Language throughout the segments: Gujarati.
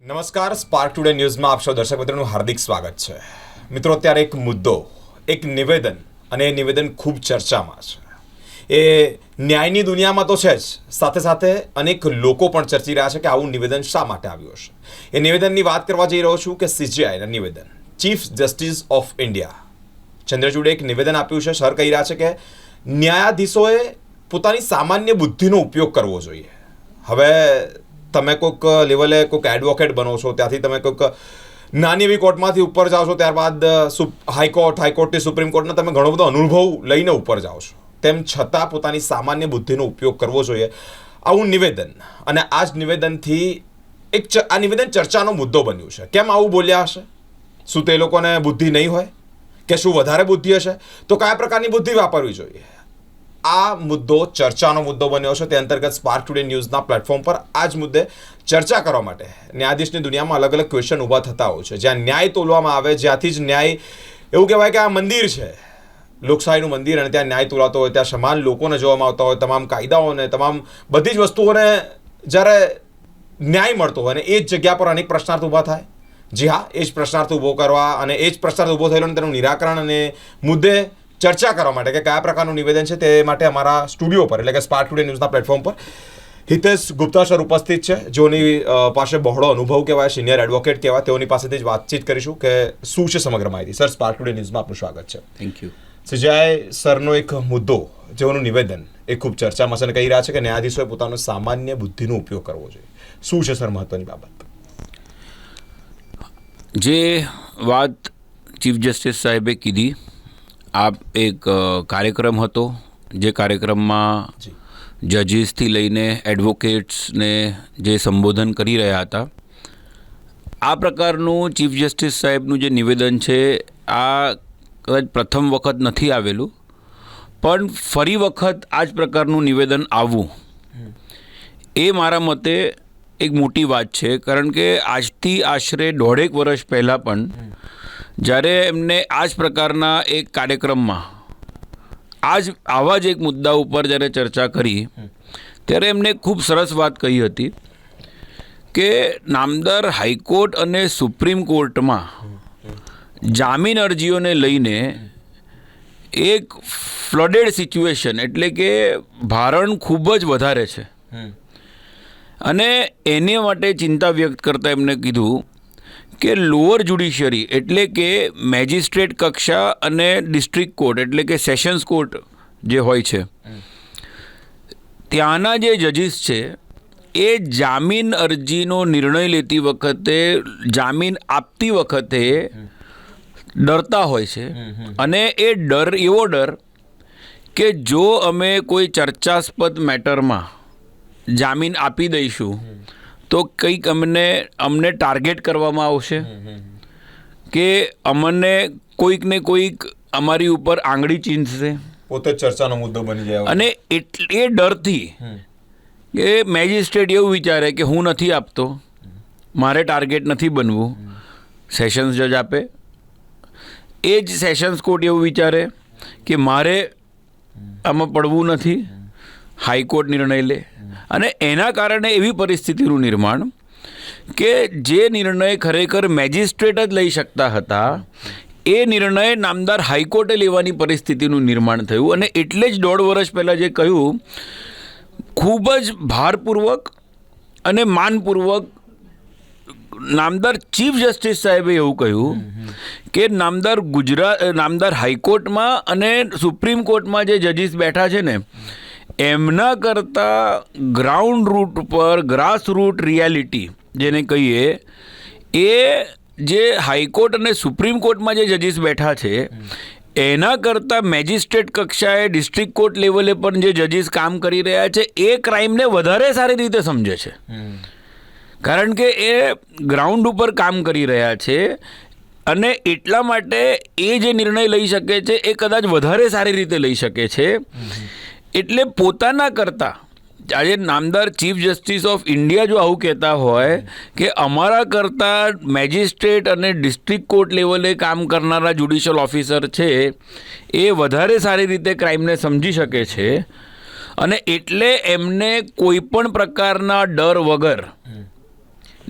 નમસ્કાર, સ્પાર્ક ટુડે ન્યૂઝમાં આપ સૌ દર્શક મિત્રોનું હાર્દિક સ્વાગત છે. મિત્રો, અત્યારે એક મુદ્દો, એક નિવેદન, અને એ નિવેદન ખૂબ ચર્ચામાં છે. એ ન્યાયની દુનિયામાં તો છે જ, સાથે સાથે અનેક લોકો પણ ચર્ચી રહ્યા છે કે આવું નિવેદન શા માટે આવ્યું હશે. એ નિવેદનની વાત કરવા જઈ રહ્યો છું કે CJIના નિવેદન, ચીફ જસ્ટિસ ઓફ ઇન્ડિયા ચંદ્રચૂડે એક નિવેદન આપ્યું છે. સર કહી રહ્યા છે કે ન્યાયાધીશોએ પોતાની સામાન્ય બુદ્ધિનો ઉપયોગ કરવો જોઈએ. હવે તમે કોઈક લેવલે કોઈક એડવોકેટ બનો છો, ત્યાંથી તમે કોઈક નાની એવી કોર્ટમાંથી ઉપર જાઓ છો, ત્યારબાદ હાઈકોર્ટથી સુપ્રીમ કોર્ટના તમે ઘણો બધો અનુભવ લઈને ઉપર જાઓ છો. તેમ છતાં પોતાની સામાન્ય બુદ્ધિનો ઉપયોગ કરવો જોઈએ. આવું નિવેદન, અને આ જ નિવેદનથી આ નિવેદન ચર્ચાનો મુદ્દો બન્યું છે. કેમ આવું બોલ્યા હશે? શું તે લોકોને બુદ્ધિ નહીં હોય, કે શું વધારે બુદ્ધિ હશે? તો કયા પ્રકારની બુદ્ધિ વાપરવી જોઈએ? આ મુદ્દો ચર્ચાનો મુદ્દો બન્યો છે. તે અંતર્ગત સ્પાર્ક ટુડે ન્યૂઝના પ્લેટફોર્મ પર આ જ મુદ્દે ચર્ચા કરવા માટે ન્યાયાધીશની દુનિયામાં અલગ અલગ ક્વેશ્ચન ઊભા થતા હોય છે. જ્યાં ન્યાય તોલવામાં આવે, જ્યાંથી જ ન્યાય, એવું કહેવાય કે આ મંદિર છે, લોકશાહીનું મંદિર, અને ત્યાં ન્યાય તોલાતો હોય, ત્યાં સમાન લોકોને જોવામાં આવતા હોય, તમામ કાયદાઓને, તમામ બધી જ વસ્તુઓને જ્યારે ન્યાય મળતો હોય, અને એ જ જગ્યા પર અનેક પ્રશ્નાર્થ ઊભા થાય. જી હા, એ જ પ્રશ્નાર્થ ઊભો કરવા, અને એ જ પ્રશ્નાર્થ ઊભો થયેલો અને તેનું નિરાકરણ અને મુદ્દે ચર્ચા કરવા માટે કે કયા પ્રકારનું નિવેદન છે, તે માટે અમારા સ્ટુડિયો પર, એટલે કે સ્પાર્ક ટુડે ન્યૂઝના પ્લેટફોર્મ પર હિતેશ ગુપ્તા સર ઉપસ્થિત છે, જેઓની પાસે બહોળો અનુભવ કહેવાય, સિનિયર એડવોકેટ કહેવાય. તેઓની પાસેથી જ વાતચીત કરીશું કે શું છે સમગ્ર માહિતી. સર, સ્પાર્ક ટુડે ન્યૂઝમાં આપનું સ્વાગત છે. Thank you. CJI સરનો એક મુદ્દો, જેઓનું નિવેદન એ ખૂબ ચર્ચામાં છે, અને કહી રહ્યા છે કે ન્યાયાધીશોએ પોતાનો સામાન્ય બુદ્ધિનો ઉપયોગ કરવો જોઈએ. શું છે સર મહત્વની બાબત? જે વાત ચીફ જસ્ટિસ સાહેબે કીધી, આ એક કાર્યક્રમ હતો, જે કાર્યક્રમમાં જજીસથી લઈને એડવોકેટ્સને જે સંબોધન કરી રહ્યા હતા. આ પ્રકારનું ચીફ જસ્ટિસ સાહેબનું જે નિવેદન છે, આ કદાચ પ્રથમ વખત નથી આવેલું, પણ ફરી વખત આ જ પ્રકારનું નિવેદન આવવું એ મારા મતે એક મોટી વાત છે. કારણ કે આજથી આશરે 1.5 વર્ષ પહેલાં પણ જ્યારે એમને આ જ પ્રકારના એક કાર્યક્રમમાં આવા જ એક મુદ્દા ઉપર જ્યારે ચર્ચા કરી, ત્યારે એમને ખૂબ સરસ વાત કહી હતી કે નામદાર હાઈકોર્ટ અને સુપ્રીમ કોર્ટમાં જામીન અરજીઓને લઈને એક ફ્લડેડ સિચ્યુએશન, એટલે કે ભારણ ખૂબ જ વધારે છે, અને એને માટે ચિંતા વ્યક્ત કરતા એમને કીધું કે લોઅર જ્યુડિશિયરી, એટલે કે મેજિસ્ટ્રેટ કક્ષા અને ડિસ્ટ્રિક્ટ કોર્ટ, એટલે કે સેશન્સ કોર્ટ જે હોય છે, ત્યાંના જે જજીસ છે એ જામીન અરજીનો નિર્ણય લેતી વખતે, જામીન આપતી વખતે ડરતા હોય છે. અને એ એવો ડર કે જો અમે કોઈ ચર્ચાસ્પદ મેટરમાં જામીન આપી દઈશું તો કંઈક અમને ટાર્ગેટ કરવામાં આવશે, કે અમને કોઈક ને કોઈક અમારી ઉપર આંગળી ચીંધશે, પોતે ચર્ચાનો મુદ્દો બની જાય. અને એ ડરથી કે મેજિસ્ટ્રેટ એવું વિચારે કે હું નથી આપતો, મારે ટાર્ગેટ નથી બનવું, સેશન્સ જજ આપે. એ જ સેશન્સ કોર્ટ એવું વિચારે કે મારે આમાં પડવું નથી, હાઈકોર્ટ નિર્ણય લે. અને એના કારણે એવી પરિસ્થિતિનું નિર્માણ કે જે નિર્ણય ખરેખર મેજિસ્ટ્રેટ જ લઈ શકતા હતા, એ નિર્ણય નામદાર હાઈકોર્ટે લેવાની પરિસ્થિતિનું નિર્માણ થયું. અને એટલે જ 1.5 વર્ષ પહેલાં જે કહ્યું, ખૂબ જ ભારપૂર્વક અને માનપૂર્વક નામદાર ચીફ જસ્ટિસ સાહેબે એવું કહ્યું કે નામદાર હાઈકોર્ટમાં અને સુપ્રીમ કોર્ટમાં જે જજીસ બેઠા છે ને, એમના કરતાં ગ્રાઉન્ડ રૂટ પર, ગ્રાસ રૂટ રિયાલિટી જેને કહીએ, એ જે હાઈકોર્ટ અને સુપ્રીમ કોર્ટમાં જે જજીસ બેઠા છે, એના કરતાં મેજિસ્ટ્રેટ કક્ષાએ, ડિસ્ટ્રિક્ટ કોર્ટ લેવલે પણ જે જજીસ કામ કરી રહ્યા છે, એ ક્રાઇમને વધારે સારી રીતે સમજે છે. કારણ કે એ ગ્રાઉન્ડ ઉપર કામ કરી રહ્યા છે, અને એટલા માટે એ જે નિર્ણય લઈ શકે છે એ કદાચ વધારે સારી રીતે લઈ શકે છે. એટલે પોતાના કરતાં આજે નામદાર ચીફ જસ્ટિસ ઓફ ઇન્ડિયા જો આવું કહેતા હોય કે અમારા કરતાં મેજિસ્ટ્રેટ અને ડિસ્ટ્રિક્ટ કોર્ટ લેવલે કામ કરનારા જ્યુડિશિયલ ઓફિસર છે એ વધારે સારી રીતે ક્રાઇમને સમજી શકે છે, અને એટલે એમને કોઈ પણ પ્રકારના ડર વગર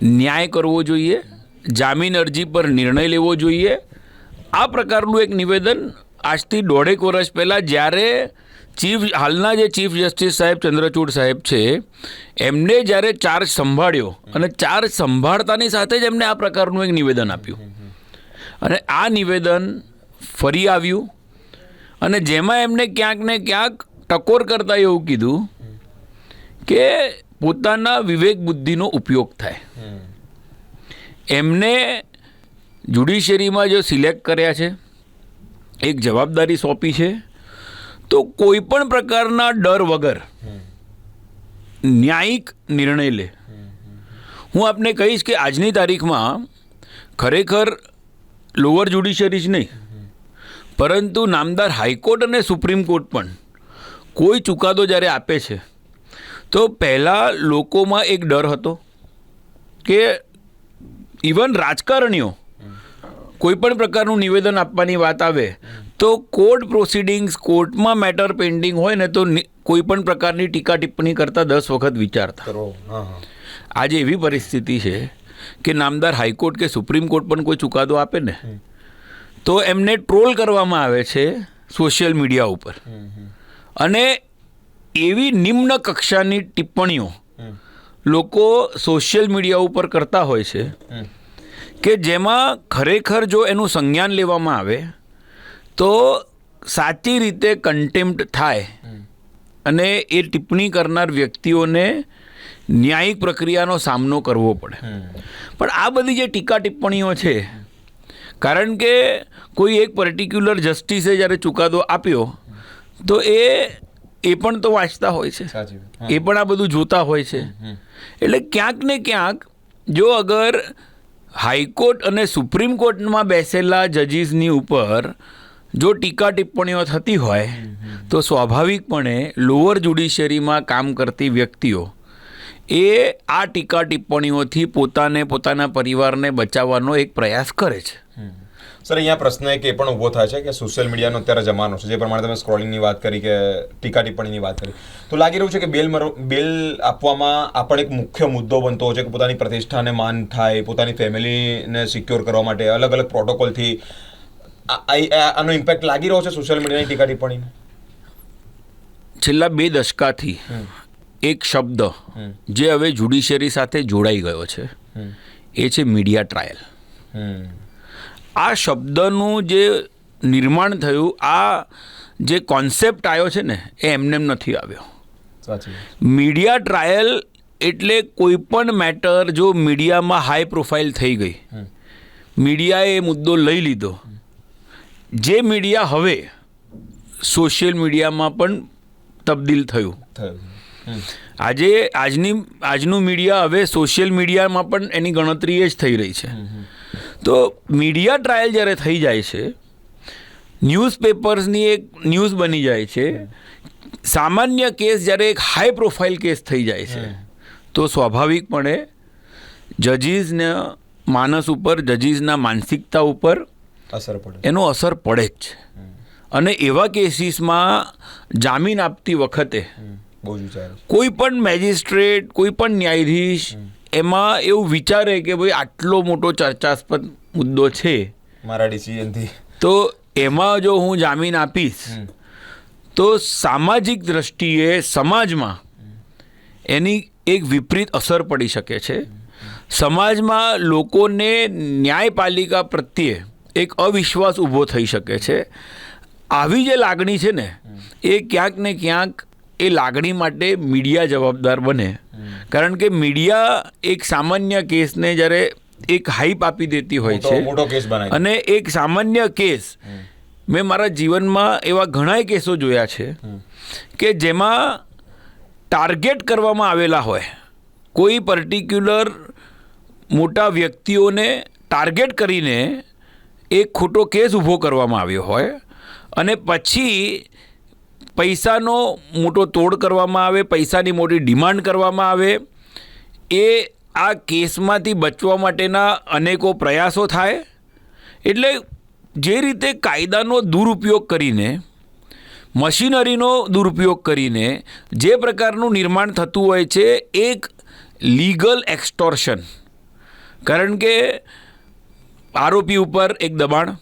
ન્યાય કરવો જોઈએ, જામીન અરજી પર નિર્ણય લેવો જોઈએ. આ પ્રકારનું એક નિવેદન આજથી 1.5 વર્ષ પહેલાં જ્યારે હાલના જે ચીફ જસ્ટિસ સાહેબ ચંદ્રચૂડ સાહેબ છે એમને જ્યારે ચાર્જ સંભાળ્યો અને ચાર્જ સંભાળતાની સાથે જ એમને આ પ્રકારનું એક નિવેદન આપ્યું અને આ નિવેદન ફરી આવ્યું અને જેમાં એમને ક્યાંક ને ક્યાંક ટકોર કરતા એવું કીધું કે પોતાના વિવેક બુદ્ધિનો ઉપયોગ થાય. એમને જ્યુડિશિયરીમાં જો સિલેક્ટ કર્યા છે, એક જવાબદારી સોંપી છે, તો કોઈ પણ પ્રકારના ડર વગર ન્યાયિક નિર્ણય લે. હું આપને કહીશ કે આજની તારીખમાં ખરેખર લોઅર જ્યુડિશિયરી જ નહીં પરંતુ નામદાર હાઈકોર્ટ અને સુપ્રીમ કોર્ટ પણ કોઈ ચુકાદો જ્યારે આપે છે તો પહેલાં લોકોમાં એક ડર હતો કે ઇવન રાજકારણીઓ કોઈ પણ પ્રકારનું નિવેદન આપવાની વાત આવે તો કોર્ટ પ્રોસિડિંગ્સ, કોર્ટમાં મેટર પેન્ડિંગ હોય ને તો કોઈ પણ પ્રકારની ટીકા ટિપ્પણી કરતાં 10 વખત વિચારતા. આજે એવી પરિસ્થિતિ છે કે નામદાર હાઈકોર્ટ કે સુપ્રીમ કોર્ટ પણ કોઈ ચુકાદો આપે ને તો એમને ટ્રોલ કરવામાં આવે છે સોશિયલ મીડિયા ઉપર અને એવી નિમ્ન કક્ષાની ટિપ્પણીઓ લોકો સોશિયલ મીડિયા ઉપર કરતા હોય છે કે જેમાં ખરેખર જો એનું સંજ્ઞાન લેવામાં આવે તો સાચી રીતે કન્ટેમ્પ્ટ થાય અને એ ટિપ્પણી કરનાર વ્યક્તિઓને ન્યાયિક પ્રક્રિયાનો સામનો કરવો પડે. પણ આ બધી જે ટીકા ટિપ્પણીઓ છે, કારણ કે કોઈ એક પર્ટિક્યુલર જસ્ટિસે જ્યારે ચુકાદો આપ્યો તો એ પણ તો વાંચતા હોય છે, એ પણ આ બધું જોતા હોય છે. એટલે ક્યાંક ને ક્યાંક જો અગર હાઈકોર્ટ અને સુપ્રીમ કોર્ટમાં બેસેલા જજીસની ઉપર જો ટીકા ટિપ્પણીઓ થતી હોય તો સ્વાભાવિકપણે લોઅર જ્યુડિશિયરીમાં કામ કરતી વ્યક્તિઓ એ આ ટીકા ટિપ્પણીઓથી પોતાને, પોતાના પરિવારને બચાવવાનો એક પ્રયાસ કરે છે. સર, અહીંયા પ્રશ્ન એક એ પણ ઊભો થાય છે કે સોશિયલ મીડિયાનો અત્યારે જમાનો છે, જે પ્રમાણે તમે સ્ક્રોલિંગની વાત કરી કે ટીકા ટિપ્પણીની વાત કરી, તો લાગી રહ્યું છે કે બેલ આપવામાં આ પણ એક મુખ્ય મુદ્દો બનતો હોય છે કે પોતાની પ્રતિષ્ઠાને માન થાય, પોતાની ફેમિલીને સિક્યોર કરવા માટે અલગ અલગ પ્રોટોકોલથી આનો ઇમ્પેક્ટ લાગી રહ્યો છે સોશિયલ મીડિયાની ટીકા ટિપ્પણીનો. છેલ્લા 2 દશકાથી એક શબ્દ જે હવે જ્યુડિશિયરી સાથે જોડાઈ ગયો છે એ છે મીડિયા ટ્રાયલ. આ શબ્દનું જે નિર્માણ થયું, આ જે કોન્સેપ્ટ આવ્યો છે ને એ એમનેમ નથી આવ્યો. મીડિયા ટ્રાયલ એટલે કોઈ પણ મેટર જો મીડિયામાં હાઈ પ્રોફાઇલ થઈ ગઈ, મીડિયાએ એ મુદ્દો લઈ લીધો, જે મીડિયા હવે સોશિયલ મીડિયામાં પણ તબદીલ થયું. આજનું મીડિયા હવે સોશિયલ મીડિયામાં પણ એની ગણતરી જ થઈ રહી છે. તો મીડિયા ટ્રાયલ જ્યારે થઈ જાય છે, ન્યૂઝપેપર્સની એક ન્યૂઝ બની જાય છે, સામાન્ય કેસ જ્યારે એક હાઈ પ્રોફાઇલ કેસ થઈ જાય છે તો સ્વાભાવિકપણે જજીસના માનસ ઉપર, જજીસના માનસિકતા ઉપર એનો અસર પડે જ છે. અને એવા કેસીસમાં જામીન આપતી વખતે કોઈ પણ મેજિસ્ટ્રેટ, કોઈ પણ ન્યાયાધીશ એમાં એવું વિચારે કે ભાઈ આટલો મોટો ચર્ચાસ્પદ મુદ્દો છે મારા ડિસિઝનથી, તો એમાં જો હું જામીન આપીશ તો સામાજિક દ્રષ્ટિએ સમાજમાં એની એક વિપરીત અસર પડી શકે છે. સમાજમાં લોકોને ન્યાયપાલિકા પ્રત્યે એક અવિશ્વાસ ઊભો થઈ શકે છે. આવી જે લાગણી છે ને એ ક્યાંક ને ક્યાંક એ લાગણી માટે મીડિયા જવાબદાર બને. કારણ કે મીડિયા એક સામાન્ય કેસને જ્યારે એક હાઈપ આપી દેતી હોય છે અને એક સામાન્ય કેસ, મેં મારા જીવનમાં એવા ઘણાય કેસો જોયા છે કે જેમાં ટાર્ગેટ કરવામાં આવેલા હોય, કોઈ પર્ટિક્યુલર મોટા વ્યક્તિઓને ટાર્ગેટ કરીને એક ખોટો કેસ ઊભો કરવામાં આવ્યો હોય અને પછી પૈસાનો મોટો તોડ કરવામાં આવે, પૈસાની મોટી ડિમાન્ડ કરવામાં આવે, એ આ કેસમાંથી બચવા માટેના અનેકો પ્રયાસો થાય. એટલે જે રીતે કાયદાનો દુરુપયોગ કરીને, મશીનરીનો દુરુપયોગ કરીને જે પ્રકારનું નિર્માણ થતું હોય છે, એક લીગલ એક્સટોર્શન, કારણ કે આરોપી ઉપર એક દબાણ,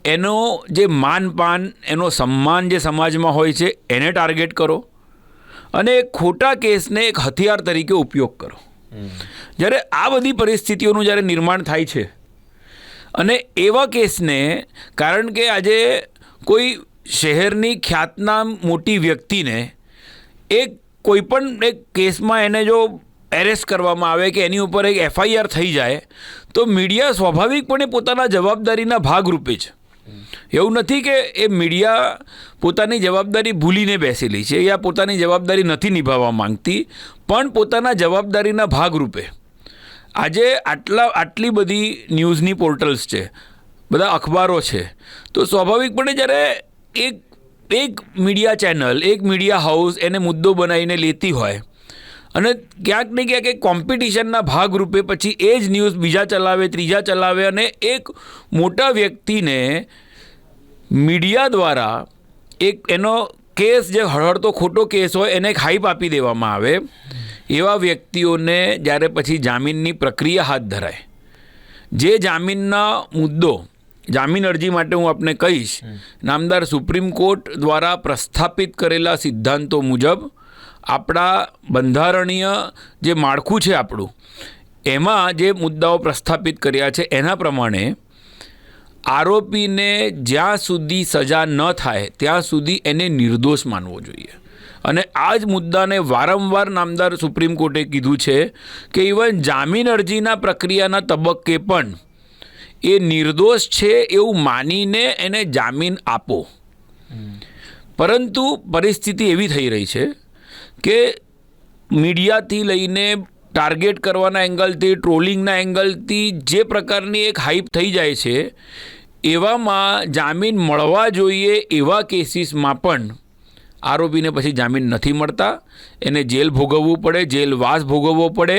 એનો જે માનપાન, એનો સન્માન જે સમાજમાં હોય છે એને ટાર્ગેટ કરો અને ખોટા કેસને એક હથિયાર તરીકે ઉપયોગ કરો. જ્યારે આ બધી પરિસ્થિતિઓનું જ્યારે નિર્માણ થાય છે અને એવા કેસને, કારણ કે આજે કોઈ શહેરની ખ્યાતનામ મોટી વ્યક્તિને કોઈપણ એક કેસમાં એને જો એરેસ્ટ કરવામાં આવે કે એની ઉપર એક FIR થઈ જાય તો મીડિયા સ્વાભાવિકપણે પોતાના જવાબદારીના ભાગરૂપે જ, એવું નથી કે એ મીડિયા પોતાની જવાબદારી ભૂલીને બેસેલી છે યા પોતાની જવાબદારી નથી નિભાવવા માંગતી, પણ પોતાના જવાબદારીના ભાગરૂપે આજે આટલી બધી ન્યૂઝની પોર્ટલ્સ છે, બધા અખબારો છે, તો સ્વાભાવિકપણે જ્યારે એક મીડિયા ચેનલ, એક મીડિયા હાઉસ એને મુદ્દો બનાવીને લેતી હોય અને ક્યાંક ને ક્યાંક એક કોમ્પિટિશનના ભાગરૂપે પછી એ જ ન્યૂઝ બીજા ચલાવે, ત્રીજા ચલાવે અને એક મોટા વ્યક્તિને મીડિયા દ્વારા એક એનો કેસ, જે હળહળતો ખોટો કેસ હોય, એને એક હાઈપ આપી દેવામાં આવે. એવા વ્યક્તિઓને જ્યારે પછી જામીનની પ્રક્રિયા હાથ ધરાય, જે જામીનના મુદ્દો, જામીન અરજી માટે હું આપને કહીશ, નામદાર સુપ્રીમ કોર્ટ દ્વારા પ્રસ્થાપિત કરેલા સિદ્ધાંતો મુજબ આપણા બંધારણીય જે માળખું છે આપણું, એમાં જે મુદ્દાઓ પ્રસ્થાપિત કર્યા છે એના પ્રમાણે આરોપીને જ્યાં સુધી સજા ન થાય ત્યાં સુધી એને નિર્દોષ માનવો જોઈએ. અને આ જ મુદ્દાને વારંવાર નામદાર સુપ્રીમ કોર્ટે કીધું છે કે ઇવન જામીન અરજીના પ્રક્રિયાના તબક્કે પણ એ નિર્દોષ છે એવું માનીને એને જામીન આપો. પરંતુ પરિસ્થિતિ એવી થઈ રહી છે કે મીડિયાથી લઈને ટાર્ગેટ કરવાના એંગલથી, ટ્રોલિંગના એંગલથી જે પ્રકારની એક હાઈપ થઈ જાય છે, એવામાં જામીન મળવા જોઈએ એવા કેસીસમાં પણ આરોપીને પછી જામીન નથી મળતા. એને જેલ ભોગવવું પડે, જેલવાસ ભોગવવો પડે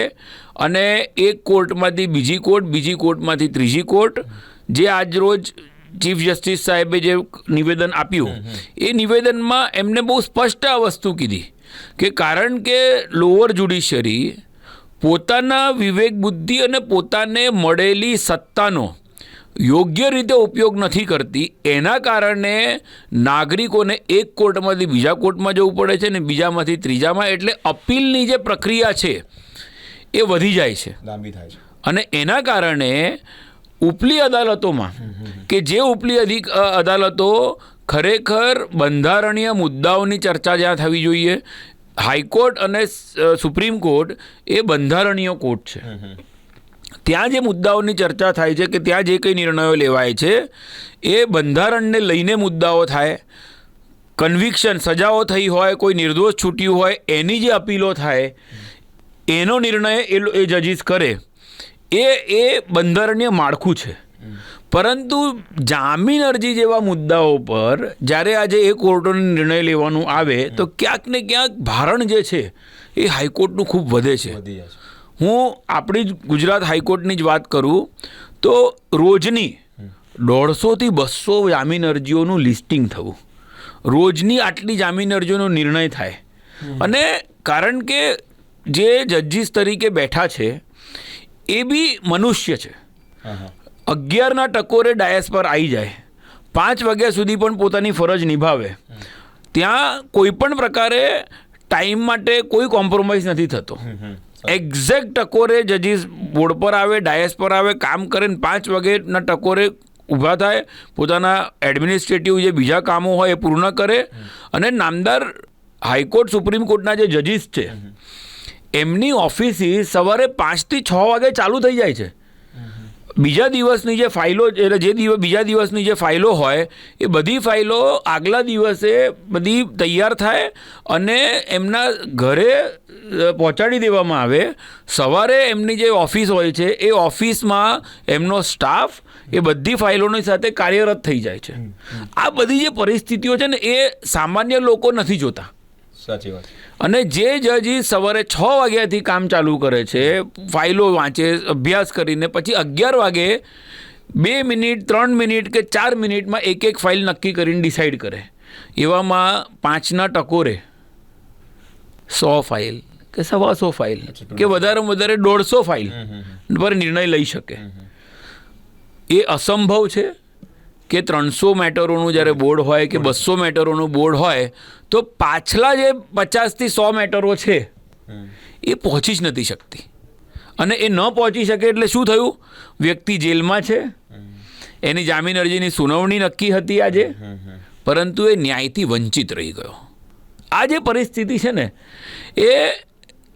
અને એક કોર્ટમાંથી બીજી કોર્ટ, બીજી કોર્ટમાંથી ત્રીજી કોર્ટ. જે આજરોજ ચીફ જસ્ટિસ સાહેબે જે નિવેદન આપ્યું, એ નિવેદનમાં એમને બહુ સ્પષ્ટ આ વસ્તુ કીધી કે કારણ કે લોઅર જ્યુડિશરી પોતાના વિવેક બુદ્ધિ અને પોતાને મળેલી સત્તાનો યોગ્ય રીતે ઉપયોગ નથી કરતી, એના કારણે નાગરિકોને એક કોર્ટમાંથી બીજા કોર્ટમાં જવું પડે છે ને બીજામાંથી ત્રીજામાં. એટલે અપીલની જે પ્રક્રિયા છે એ વધી જાય છે, લાંબી થાય છે. અને એના કારણે ઉપલી અદાલતોમાં, કે જે ઉપલી અદાલતો ખરેખર બંધારણીય મુદ્દાઓની ચર્ચા જ્યાં થવી જોઈએ, હાઈકોર્ટ અને સુપ્રીમ કોર્ટ એ બંધારણીય કોર્ટ છે, ત્યાં જે મુદ્દાઓની ચર્ચા થાય છે, કે ત્યાં જે કંઈ નિર્ણયો લેવાય છે એ બંધારણને લઈને મુદ્દાઓ થાય. કન્વિક્શન, સજાઓ થઈ હોય, કોઈ નિર્દોષ છૂટ્યું હોય, એની જે અપીલો થાય, એનો નિર્ણય એ જજીસ કરે, એ બંધારણીય માળખું છે. પરંતુ જામીન અરજી જેવા મુદ્દાઓ પર જ્યારે આજે એ કોર્ટોને નિર્ણય લેવાનું આવે તો ક્યાંક ને ક્યાંક ભારણ જે છે એ હાઈકોર્ટનું ખૂબ વધે છે. હું આપણી જ ગુજરાત હાઈકોર્ટની જ વાત કરું તો રોજની 150થી 200 જામીન અરજીઓનું લિસ્ટિંગ થવું, રોજની આટલી જામીન અરજીઓનો નિર્ણય થાય. અને કારણ કે જે જજીસ તરીકે બેઠા છે એ બી મનુષ્ય છે. 11ના ટકોરે ડાયસ પર આવી જાય, 5 વાગ્યા સુધી પણ પોતાની ફરજ નિભાવે, ત્યાં કોઈ પણ પ્રકારે ટાઈમ માટે કોઈ કોમ્પ્રોમાઇઝ નથી થતો. એક્ઝેક્ટ ટકોરે જજીસ બોર્ડ પર આવે, ડાયસ પર આવે, કામ કરે ને 5 વાગ્યાના ટકોરે ઊભા થાય, પોતાના એડમિનિસ્ટ્રેટિવ જે બીજા કામો હોય એ પૂર્ણ કરે. અને નામદાર હાઈકોર્ટ, સુપ્રીમ કોર્ટના જે જજીસ છે એમની ઓફિસ સવારે 5 થી 6 વાગે ચાલુ થઈ જાય છે. બીજા દિવસની જે ફાઇલો, એટલે બીજા દિવસની જે ફાઇલો હોય એ બધી ફાઇલો આગલા દિવસે બધી તૈયાર થાય અને એમના ઘરે પહોંચાડી દેવામાં આવે. સવારે એમની જે ઓફિસ હોય છે એ ઓફિસમાં એમનો સ્ટાફ એ બધી ફાઇલોની સાથે કાર્યરત થઈ જાય છે. આ બધી જે પરિસ્થિતિઓ છે ને એ સામાન્ય લોકો નથી જોતા. સાચી વાત. અને જે જજી સવારે 6 વાગ્યાથી કામ ચાલુ કરે છે, ફાઇલો વાંચે, અભ્યાસ કરીને પછી 11 વાગે 2 મિનિટ, 3 મિનિટ કે 4 મિનિટમાં એક ફાઇલ નક્કી કરીને ડિસાઈડ કરે, એવામાં 5ના ટકોરે 100 ફાઇલ કે 125 ફાઇલ કે વધારેમાં વધારે 150 ફાઇલ પર નિર્ણય લઈ શકે. એ અસંભવ છે કે 300 મેટરોનું જ્યારે બોર્ડ હોય કે 200 મેટરોનું બોર્ડ હોય તો પાછલા જે 50થી 100 મેટરો છે એ પહોંચી જ નથી શકતી. અને એ ન પહોંચી શકે એટલે શું થયું? વ્યક્તિ જેલમાં છે, એની જામીન અરજીની સુનાવણી નક્કી હતી આજે, પરંતુ એ ન્યાયથી વંચિત રહી ગયો. આ જે પરિસ્થિતિ છે ને એ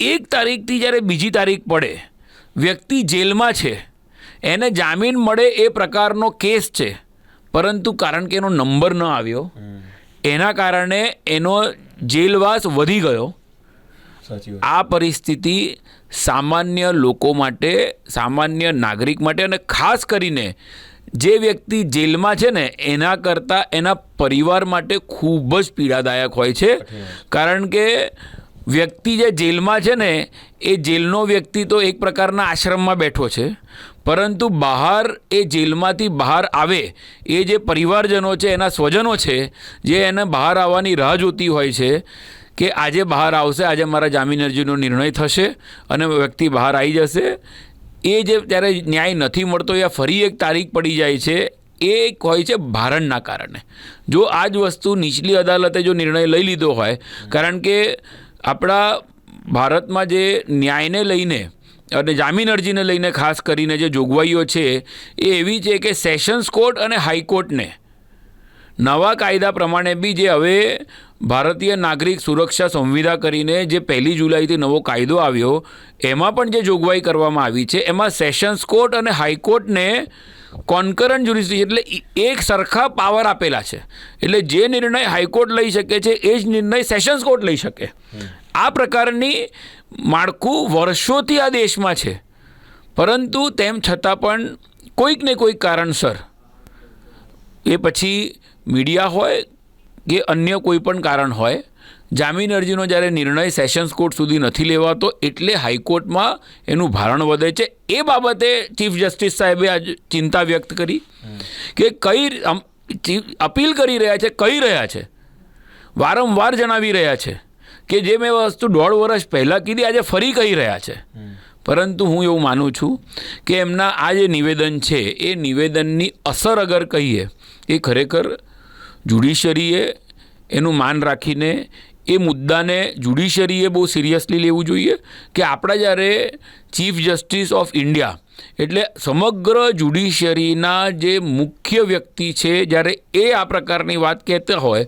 1 તારીખથી જ્યારે બીજી તારીખ પડે, વ્યક્તિ જેલમાં છે, એને જામીન મળે એ પ્રકારનો કેસ છે, પરંતુ કારણ કે એનો નંબર ન આવ્યો એના કારણે એનો જેલવાસ વધી ગયો. આ પરિસ્થિતિ સામાન્ય લોકો માટે, સામાન્ય નાગરિક માટે અને ખાસ કરીને જે વ્યક્તિ જેલમાં છે ને એના કરતાં એના પરિવાર માટે ખૂબ જ પીડાદાયક હોય છે. કારણ કે વ્યક્તિ જે જેલમાં છે ને એ જેલનો વ્યક્તિ તો એક પ્રકારના આશ્રમમાં બેઠો છે, પરંતુ બહાર એ જેલમાંથી બહાર આવે એ જે પરિવારજનો છે, એના સ્વજનો છે, જે એને બહાર આવવાની રાહ જોતી હોય છે કે આજે બહાર આવશે, આજે મારા જામીન અરજીનો નિર્ણય થશે અને વ્યક્તિ બહાર આવી જશે. એ જે ત્યારે ન્યાય નથી મળતો યા ફરી 1 તારીખ પડી જાય છે, એ હોય છે ભારણના કારણે. જો આ જ વસ્તુ નીચલી અદાલતે જો નિર્ણય લઈ લીધો હોય, કારણ કે આપણા ભારતમાં જે ન્યાયને લઈને અને જામીન અરજીને લઈને ખાસ કરીને જે જોગવાઈઓ છે એ એવી છે કે સેશન્સ કોર્ટ અને હાઈકોર્ટને નવા કાયદા પ્રમાણે બી જે હવે ભારતીય નાગરિક સુરક્ષા સંવિધા કરીને જે 1 જુલાઈથી નવો કાયદો આવ્યો એમાં પણ જે જોગવાઈ કરવામાં આવી છે એમાં સેશન્સ કોર્ટ અને હાઈકોર્ટને કોન્કરન્ટ જ્યુરિસ્ડિક્શન એટલે એક સરખા પાવર આપેલા છે. એટલે જે નિર્ણય હાઈકોર્ટ લઈ શકે છે એ જ નિર્ણય સેશન્સ કોર્ટ લઈ શકે. આ પ્રકારની માળખું વર્ષોથી આ દેશમાં છે, પરંતુ તેમ છતાં પણ કોઈક ને કોઈક કારણસર, એ પછી મીડિયા હોય કે અન્ય કોઈ પણ કારણ હોય, જામીન અરજીનો જ્યારે નિર્ણય સેશન્સ કોર્ટ સુધી નથી લેવાતો એટલે હાઈકોર્ટમાં એનું ભારણ વધે છે. એ બાબતે ચીફ જસ્ટિસ સાહેબે આજ ચિંતા વ્યક્ત કરી કે અપીલ કરી રહ્યા છે, કહી રહ્યા છે, વારંવાર જણાવી રહ્યા છે કે જે મેં વસ્તુ 1.5 વર્ષ પહેલાં કીધી આજે ફરી કહી રહ્યા છે. પરંતુ હું એવું માનું છું કે એમના આ જે નિવેદન છે એ નિવેદનની અસર અગર કહીએ એ ખરેખર જ્યુડિશરીએ એનું માન રાખીને એ મુદ્દાને જ્યુડિશરીએ બહુ સિરિયસલી લેવું જોઈએ કે આપણા જ્યારે ચીફ જસ્ટિસ ઓફ ઇન્ડિયા એટલે સમગ્ર જ્યુડિશરીના જે મુખ્ય વ્યક્તિ છે, જ્યારે એ આ પ્રકારની વાત કહેતા હોય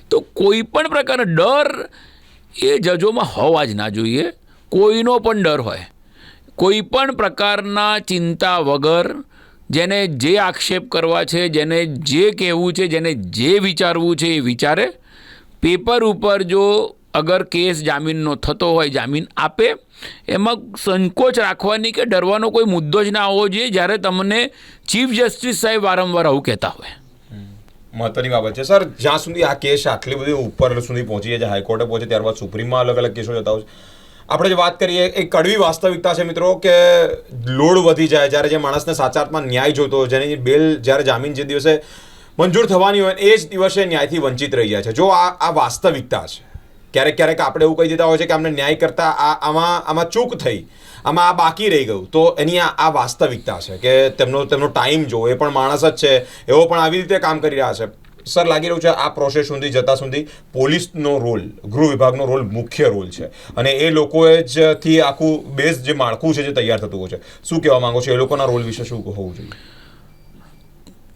તો કોઈ પણ પ્રકારનો ડર એ જજોમાં હોવા જ ના જોઈએ. કોઈનો પણ ડર હોય, કોઈ પણ પ્રકારના ચિંતા વગર જેને જે આક્ષેપ કરવા છે, જેને જે કહેવું છે, જેને જે વિચારવું છે એ વિચારે. પેપર ઉપર જો અગર કેસ જામીનનો થતો હોય જામીન આપે, એમાં સંકોચ રાખવાની કે ડરવાનો કોઈ મુદ્દો જ ના હોવો જોઈએ જ્યારે તમને ચીફ જસ્ટિસ સાહેબ વારંવાર આવું કહેતા હોય. મહત્વની બાબત છે સર. જ્યાં સુધી આ કેસ આટલી બધી ઉપર સુધી પહોંચી જાય, હાઈકોર્ટે પહોંચે, ત્યારબાદ સુપ્રીમમાં અલગ અલગ કેસો જતા હોય છે. આપણે જે વાત કરીએ એ કડવી વાસ્તવિકતા છે મિત્રો કે લોડ વધી જાય જ્યારે જે માણસને સાચા અર્થમાં ન્યાય જોતો હોય, જેની બેલ જ્યારે જામીન જે દિવસે મંજૂર થવાની હોય એ જ દિવસે ન્યાયથી વંચિત રહી જાય છે. જો આ વાસ્તવિકતા છે, ક્યારેક આપણે એવું કહી દેતા હોય છે કે અમને ન્યાય કરતાં આમાં ચૂક થઈ, આમાં આ બાકી રહી ગયું, તો એની આ વાસ્તવિકતા છે કે તેમનો ટાઈમ જો એ પણ માણસ જ છે, એવો પણ આવી રીતે કામ કરી રહ્યા છે. સર, લાગી રહ્યું છે આ પ્રોસેસ સુધી જતા સુધી પોલીસનો રોલ, ગૃહ વિભાગનો રોલ મુખ્ય રોલ છે અને એ લોકોએ જ થી આખું બેઝ જે માળખું છે જે તૈયાર થતું હોય છે. શું કહેવા માંગો છો, એ લોકોના રોલ વિશે શું હોવું જોઈએ?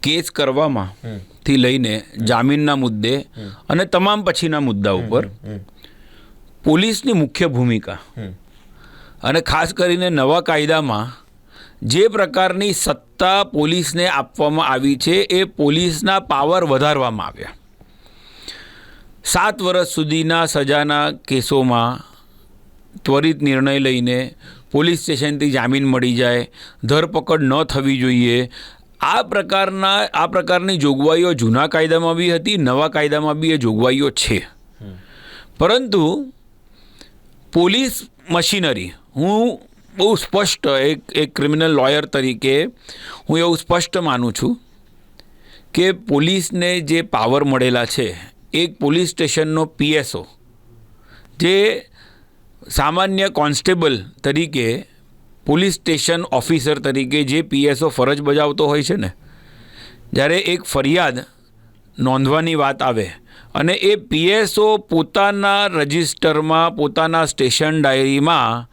કેસ કરવામાં થી લઈને જામીનના મુદ્દે અને તમામ પછીના મુદ્દા ઉપર પોલીસની મુખ્ય ભૂમિકા અને ખાસ કરીને નવા કાયદામાં જે પ્રકારની સત્તા પોલીસને આપવામાં આવી છે એ પોલીસના પાવર વધારવામાં આવ્યા. 7 વર્ષ સુધીના સજાના કેસોમાં ત્વરિત નિર્ણય લઈને પોલીસ સ્ટેશનથી જામીન મળી જાય, ધરપકડ ન થવી જોઈએ. આ પ્રકારની જોગવાઈઓ જૂના કાયદામાં બી હતી, નવા કાયદામાં બી એ જોગવાઈઓ છે. પરંતુ પોલીસ મશીનરી, હું બહુ સ્પષ્ટ એક ક્રિમિનલ લોયર તરીકે હું એવું સ્પષ્ટ માનું છું કે પોલીસને જે પાવર મળેલા છે, એક પોલીસ સ્ટેશનનો PSO જે સામાન્ય કોન્સ્ટેબલ તરીકે પોલીસ સ્ટેશન ઓફિસર તરીકે જે પીએસઓ ફરજ બજાવતો હોય છે ને, જ્યારે એક ફરિયાદ નોંધવાની વાત આવે અને એ પીએસઓ પોતાના રજિસ્ટરમાં, પોતાના સ્ટેશન ડાયરીમાં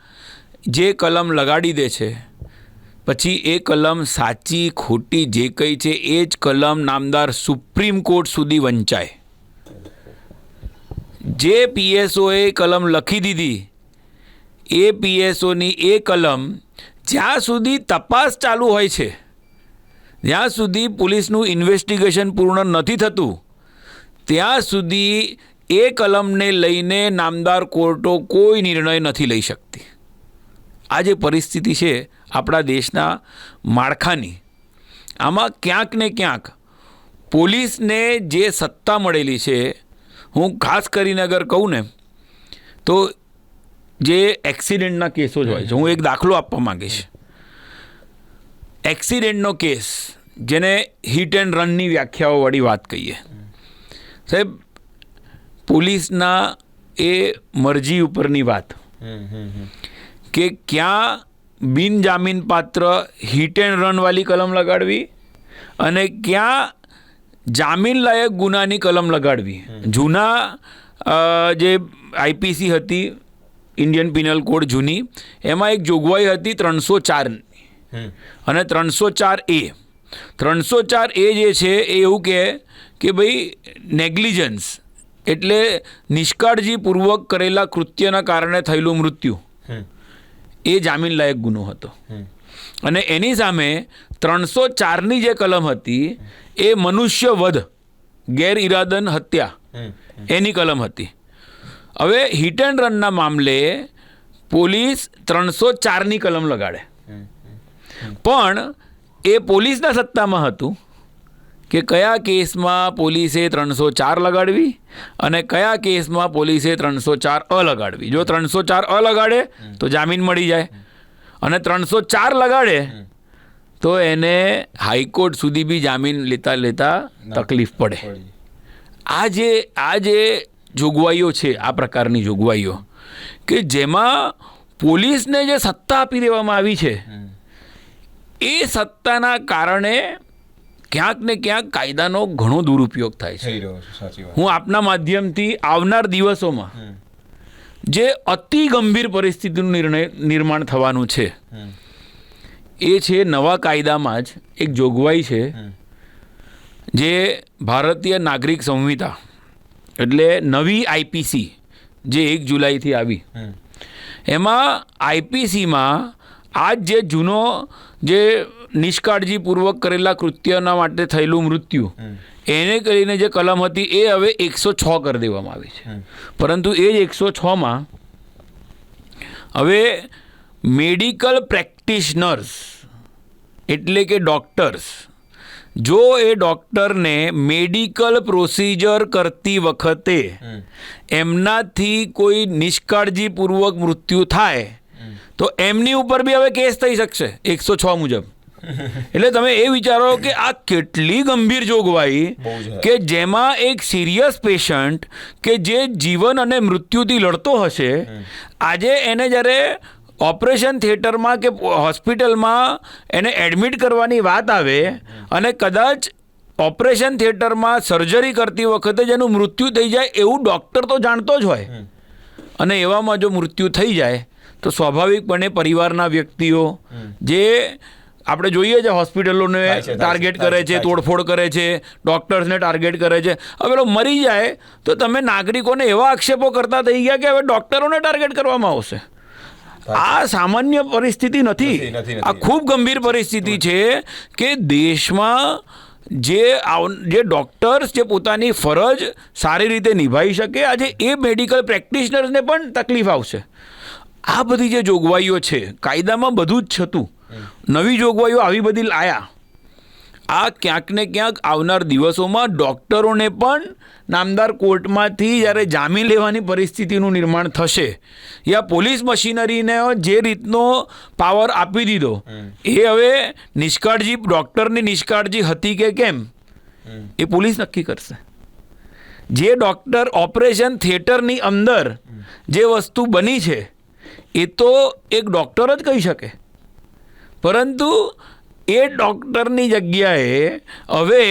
જે કલમ લગાડી દે છે, પછી એ કલમ સાચી ખોટી જે કંઈ છે એ જ કલમ નામદાર સુપ્રીમ કોર્ટ સુધી વંચાય. જે પીએસઓએ કલમ લખી દીધી એ પીએસઓની એ કલમ જ્યાં સુધી તપાસ ચાલુ હોય છે, જ્યાં સુધી પોલીસનું ઇન્વેસ્ટિગેશન પૂર્ણ નથી થતું, ત્યાં સુધી એ કલમને લઈને નામદાર કોર્ટો કોઈ નિર્ણય નથી લઈ શકતી. આ જે પરિસ્થિતિ છે આપણા દેશના માળખાની, આમાં ક્યાંક ને ક્યાંક પોલીસને જે સત્તા મળેલી છે, હું ખાસ કરીને અગર કહું ને તો જે એક્સિડન્ટના કેસો જ હોય છે, હું એક દાખલો આપવા માંગીશ. એક્સિડન્ટનો કેસ, જેને હિટ એન્ડ રનની વ્યાખ્યાઓવાળી વાત કહીએ, સાહેબ પોલીસના એ મરજી ઉપરની વાત કે ક્યાં બિનજામીનપાત્ર હિટ એન્ડ રનવાળી કલમ લગાડવી અને ક્યાં જામીન લાયક ગુનાની કલમ લગાડવી. જૂના જે આઈપીસી હતી, ઇન્ડિયન પિનલ કોડ જૂની, એમાં એક જોગવાઈ હતી 304 અને 304A. 304A જે છે એ એવું કહે કે ભાઈ નેગ્લિજન્સ એટલે નિષ્કાળજીપૂર્વક કરેલા કૃત્યના કારણે થયેલું મૃત્યુ એ જામીન લાયક ગુનો હતો. અને એની સામે 304ની જે કલમ હતી એ મનુષ્ય વધ, ગેરઇરાદન હત્યા એની કલમ હતી. હવે હિટ એન્ડ રનના મામલે પોલીસ 304ની કલમ લગાડે, પણ એ પોલીસના સત્તામાં હતું કે કયા કેસમાં પોલીસે 304 લગાડવી અને કયા કેસમાં પોલીસે 304A લગાડવી. જો 304A લગાડે તો જામીન મળી જાય અને 304 લગાડે તો એને હાઈકોર્ટ સુધી બી જામીન લેતા તકલીફ પડે. આ જે જોગવાઈઓ છે, આ પ્રકારની જોગવાઈઓ કે જેમાં પોલીસને જે સત્તા આપી દેવામાં આવી છે, એ સત્તાના કારણે ક્યાંક ને ક્યાંક કાયદાનો ઘણો દુરુપયોગ થાય છે. હું આપના માધ્યમથી આવનાર દિવસોમાં જે અતિ ગંભીર પરિસ્થિતિનું નિર્માણ થવાનું છે એ છે, નવા કાયદામાં જ એક જોગવાઈ છે જે ભારતીય નાગરિક સંહિતા એટલે નવી આઈપીસી જે 1 જુલાઈથી આવી, એમાં આઈપીસીમાં આજ જે જૂનો જે નિષ્કાળજીપૂર્વક કરેલા કૃત્યના માટે થયેલું મૃત્યુ એને કરીને જે કલમ હતી એ હવે 106 કરી દેવામાં આવી છે. પરંતુ એ જ 106માં હવે મેડિકલ પ્રેક્ટિશનર્સ એટલે કે ડૉક્ટર્સ, જો એ ડૉક્ટરને મેડિકલ પ્રોસિજર કરતી વખતે એમનાથી કોઈ નિષ્કાળજીપૂર્વક મૃત્યુ થાય તો એમની ઉપર બી હવે કેસ થઈ શકશે 106 મુજબ. એટલે તમે એ વિચારો કે આ કેટલી ગંભીર જોગવાઈ કે જેમાં એક સિરિયસ પેશન્ટ કે જે જીવન અને મૃત્યુથી લડતો હશે, આજે એને જ્યારે ઓપરેશન થિયેટરમાં કે હોસ્પિટલમાં એને એડમિટ કરવાની વાત આવે અને કદાચ ઓપરેશન થિયેટરમાં સર્જરી કરતી વખતે જેનું મૃત્યુ થઈ જાય એવું ડૉક્ટર તો જાણતો જ હોય, અને એવામાં જો મૃત્યુ થઈ જાય તો સ્વાભાવિકપણે પરિવારના વ્યક્તિઓ જે આપણે જોઈએ છે હોસ્પિટલોને ટાર્ગેટ કરે છે, તોડફોડ કરે છે, ડૉક્ટર્સને ટાર્ગેટ કરે છે. હવે પેલો મરી જાય તો તમે નાગરિકોને એવા આક્ષેપો કરતા થઈ ગયા કે હવે ડૉક્ટરોને ટાર્ગેટ કરવામાં આવશે. આ સામાન્ય પરિસ્થિતિ નથી, આ ખૂબ ગંભીર પરિસ્થિતિ છે કે દેશમાં જે ડૉક્ટર્સ જે પોતાની ફરજ સારી રીતે નિભાવી શકે, આજે એ મેડિકલ પ્રેક્ટિશનર્સને પણ તકલીફ આવશે. આ બધી જે જોગવાઈઓ છે, કાયદામાં બધું જ હતું, નવી જોગવાઈઓ આવી બધી લાયા, આ ક્યાંક ને ક્યાંક આવનાર દિવસોમાં ડૉક્ટરોને પણ નામદાર કોર્ટમાંથી જ્યારે જામીન લેવાની પરિસ્થિતિનું નિર્માણ થશે, યા પોલીસ મશીનરીને જે રીતનો પાવર આપી દીધો એ હવે ડૉક્ટરની નિષ્કાળજી હતી કે કેમ એ પોલીસ નક્કી કરશે. જે ડૉક્ટર ઓપરેશન થિયેટરની અંદર જે વસ્તુ બની છે એ તો એક ડૉક્ટર જ કહી શકે. પરંતુ એ ડૉક્ટરની જગ્યાએ હવે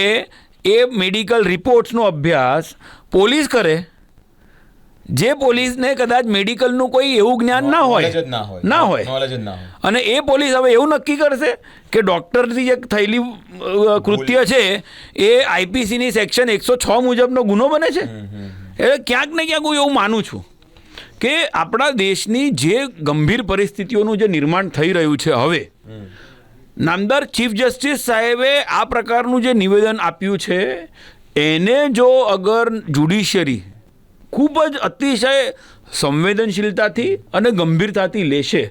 એ મેડિકલ રિપોર્ટ્સનો અભ્યાસ પોલીસ કરે, જે પોલીસને કદાચ મેડિકલનું કોઈ એવું જ્ઞાન ના હોય, અને એ પોલીસ હવે એવું નક્કી કરશે કે ડૉક્ટરથી જે થયેલી કૃત્ય છે એ આઈપીસીની સેક્શન 106 મુજબનો ગુનો બને છે. એટલે ક્યાંક ને ક્યાંક હું એવું માનું છું કે આપણા દેશની જે ગંભીર પરિસ્થિતિઓનું જે નિર્માણ થઈ રહ્યું છે, હવે નામદાર ચીફ જસ્ટિસ સાહેબે આ પ્રકારનું જે નિવેદન આપ્યું છે એને જો અગર જ્યુડિશિયરી ખૂબ જ અતિશય સંવેદનશીલતાથી અને ગંભીરતાથી લેશે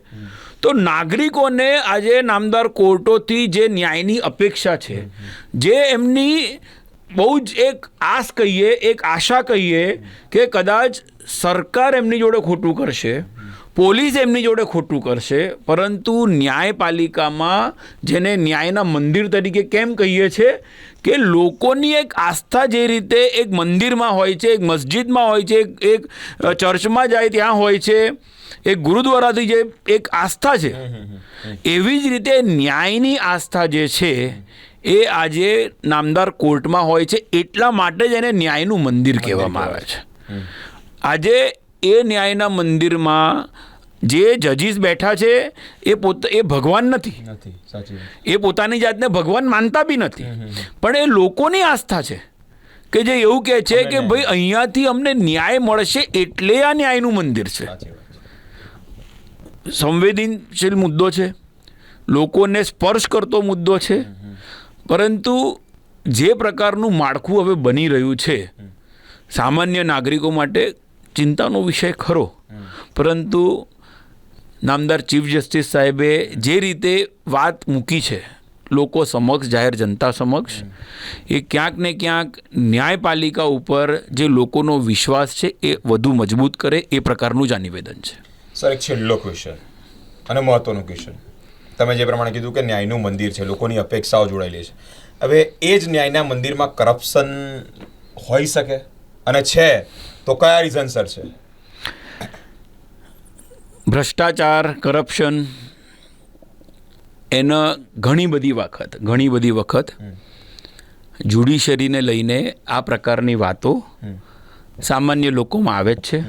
તો નાગરિકોને આજે નામદાર કોર્ટોથી જે ન્યાયની અપેક્ષા છે, જે એમની બહુ જ એક આશ કહીએ, એક આશા કહીએ કે કદાચ સરકાર એમની જોડે ખોટું કરશે, પોલીસ એમની જોડે ખોટું કરશે, પરંતુ ન્યાયપાલિકામાં જેને ન્યાયના મંદિર તરીકે કેમ કહીએ છીએ કે લોકોની એક આસ્થા જે રીતે એક મંદિરમાં હોય છે, એક મસ્જિદમાં હોય છે, એક ચર્ચમાં જાય ત્યાં હોય છે, એક ગુરુદ્વારાથી જે એક આસ્થા છે, એવી જ રીતે ન્યાયની આસ્થા જે છે એ આજે નામદાર કોર્ટમાં હોય છે. એટલા માટે જ એને ન્યાયનું મંદિર કહેવામાં આવે છે. આજે એ ન્યાયના મંદિરમાં જે જજીસ બેઠા છે એ ભગવાન નથી, એ પોતાની જાતને ભગવાન માનતા બી નથી, પણ એ લોકોની આસ્થા છે કે જે એવું કહે છે કે ભાઈ અહીંયાથી અમને ન્યાય મળશે એટલે આ ન્યાયનું મંદિર છે. સંવેદનશીલ મુદ્દો છે, લોકોને સ્પર્શ કરતો મુદ્દો છે, પરંતુ જે પ્રકારનું માળખું હવે બની રહ્યું છે સામાન્ય નાગરિકો માટે ચિંતાનો વિષય ખરો, પરંતુ નામદાર ચીફ જસ્ટિસ સાહેબે જે રીતે વાત મૂકી છે લોકો સમક્ષ, જાહેર જનતા સમક્ષ, એ ક્યાંક ને ક્યાંક ન્યાયપાલિકા ઉપર જે લોકોનો વિશ્વાસ છે એ વધુ મજબૂત કરે એ પ્રકારનું જ આ નિવેદન છે. સર, એક છેલ્લો ક્વેશ્ચન અને મહત્વનો ક્વેશ્ચન. તમે જે પ્રમાણે કીધું કે ન્યાયનું મંદિર છે, લોકોની અપેક્ષાઓ જોડાયેલી છે, હવે એ જ ન્યાયના મંદિરમાં કરપ્શન હોઈ શકે, અને છે તો કયા રીઝનસર છે? ભ્રષ્ટાચાર, કરપ્શન, એના ઘણી બધી વખત જ્યુડિશરીને લઈને આ પ્રકારની વાતો સામાન્ય લોકોમાં આવે જ છે.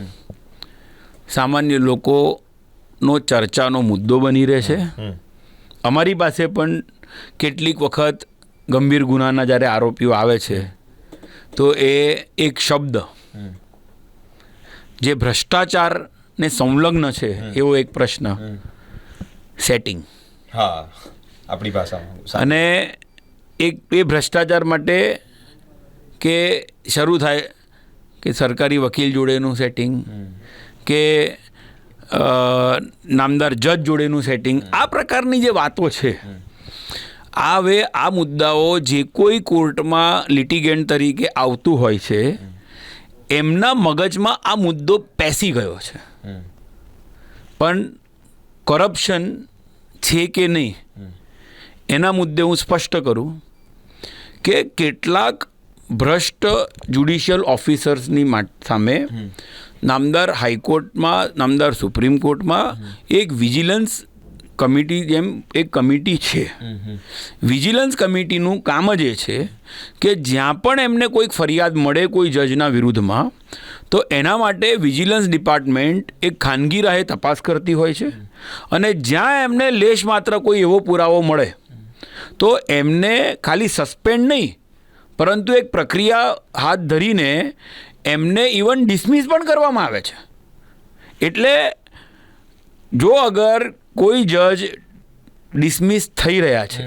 સામાન્ય લોકોનો ચર્ચાનો મુદ્દો બની રહે છે. અમારી પાસે પણ કેટલીક વખત ગંભીર ગુનાના જ્યારે આરોપીઓ આવે છે તો એ એક શબ્દ જે ભ્રષ્ટાચારને સંલગ્ન છે એવો એક પ્રશ્ન, સેટિંગ, આપણી ભાષામાં, અને એક એ ભ્રષ્ટાચાર માટે કે શરૂ થાય કે સરકારી વકીલ જોડેનું સેટિંગ, કે નામદાર જજ જોડેનું સેટિંગ, આ પ્રકારની જે વાતો છે, હવે આ મુદ્દાઓ જે કોઈ કોર્ટમાં લિટિગેન્ટ તરીકે આવતું હોય છે એમના મગજમાં આ મુદ્દો પેસી ગયો છે. પણ કરપ્શન છે કે નહીં એના મુદ્દે હું સ્પષ્ટ કરું કે કેટલાક ભ્રષ્ટ જ્યુડિશિયલ ઓફિસર્સની સામે નામદાર હાઈકોર્ટમાં, નામદાર સુપ્રીમ કોર્ટમાં એક વિજિલન્સ કમિટી જેમ એક કમિટી છે. વિજિલન્સ કમિટીનું કામ જ એ છે કે જ્યાં પણ એમને કોઈક ફરિયાદ મળે કોઈ જજના વિરુદ્ધમાં તો એના માટે વિજિલન્સ ડિપાર્ટમેન્ટ એક ખાનગી રાહે તપાસ કરતી હોય છે, અને જ્યાં એમને લેશ માત્ર કોઈ એવો પુરાવો મળે તો એમને ખાલી સસ્પેન્ડ નહીં પરંતુ એક પ્રક્રિયા હાથ ધરીને એમને ઇવન ડિસમિસ પણ કરવામાં આવે છે. એટલે જો અગર કોઈ જજ ડિસમિસ થઈ રહ્યા છે,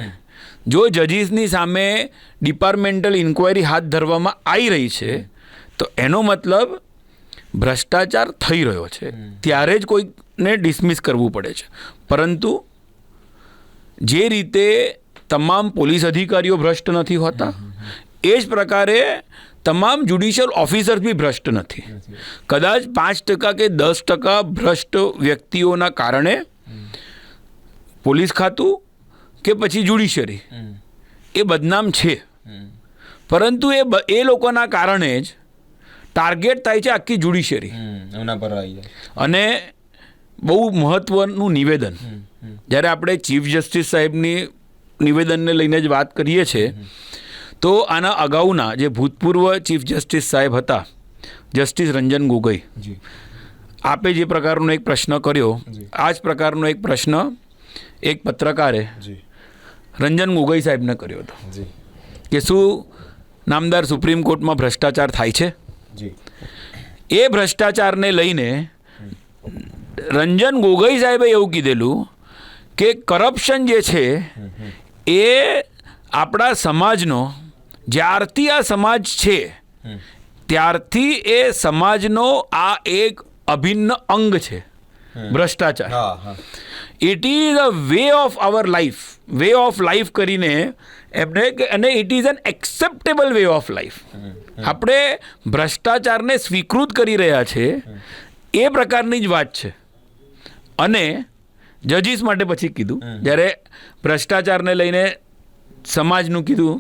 જો જજીસની સામે ડિપાર્ટમેન્ટલ ઇન્ક્વાયરી હાથ ધરવામાં આવી રહી છે, તો એનો મતલબ ભ્રષ્ટાચાર થઈ રહ્યો છે, ત્યારે જ કોઈને ડિસમિસ કરવું પડે છે. પરંતુ જે રીતે તમામ પોલીસ અધિકારીઓ ભ્રષ્ટ નથી હોતા, એ જ પ્રકારે તમામ જ્યુડિશિયલ ઓફિસર બી ભ્રષ્ટ નથી. કદાચ 5% કે 10% ભ્રષ્ટ વ્યક્તિઓના કારણે પોલીસ ખાતું કે પછી જ્યુડિશરી એ બદનામ છે, પરંતુ એ લોકોના કારણે જ ટાર્ગેટ થાય છે આખી જ્યુડિશરી. અને બહુ મહત્ત્વનું નિવેદન. જ્યારે આપણે ચીફ જસ્ટિસ સાહેબની નિવેદનને લઈને જ વાત કરીએ છીએ તો આના અગાઉના જે ભૂતપૂર્વ ચીફ જસ્ટિસ સાહેબ હતા જસ્ટિસ રંજન ગોગોઈ, આપે જે પ્રકારનો એક પ્રશ્ન કર્યો આ જ પ્રકારનો એક પ્રશ્ન એક પત્રકારે રંજન ગોગોઈ સાહેબને કર્યો હતો કે શું નામદાર સુપ્રીમ કોર્ટમાં ભ્રષ્ટાચાર થાય છે. એ ભ્રષ્ટાચારને લઈને રંજન ગોગોઈ સાહેબે એવું કીધેલું કે કરપ્શન જે છે એ આપણા સમાજનો જ્યારથી આ સમાજ છે ત્યારથી એ સમાજનો આ એક અભિન્ન અંગ છે ભ્રષ્ટાચાર. It is a way of our life, way of life કરીને એમને, અને it is an acceptable way of life. આપણે ભ્રષ્ટાચારને સ્વીકૃત કરી રહ્યા છે એ પ્રકારની જ વાત છે. અને જજીસ માટે પછી કીધું, જ્યારે ભ્રષ્ટાચારને લઈને સમાજનું કીધું,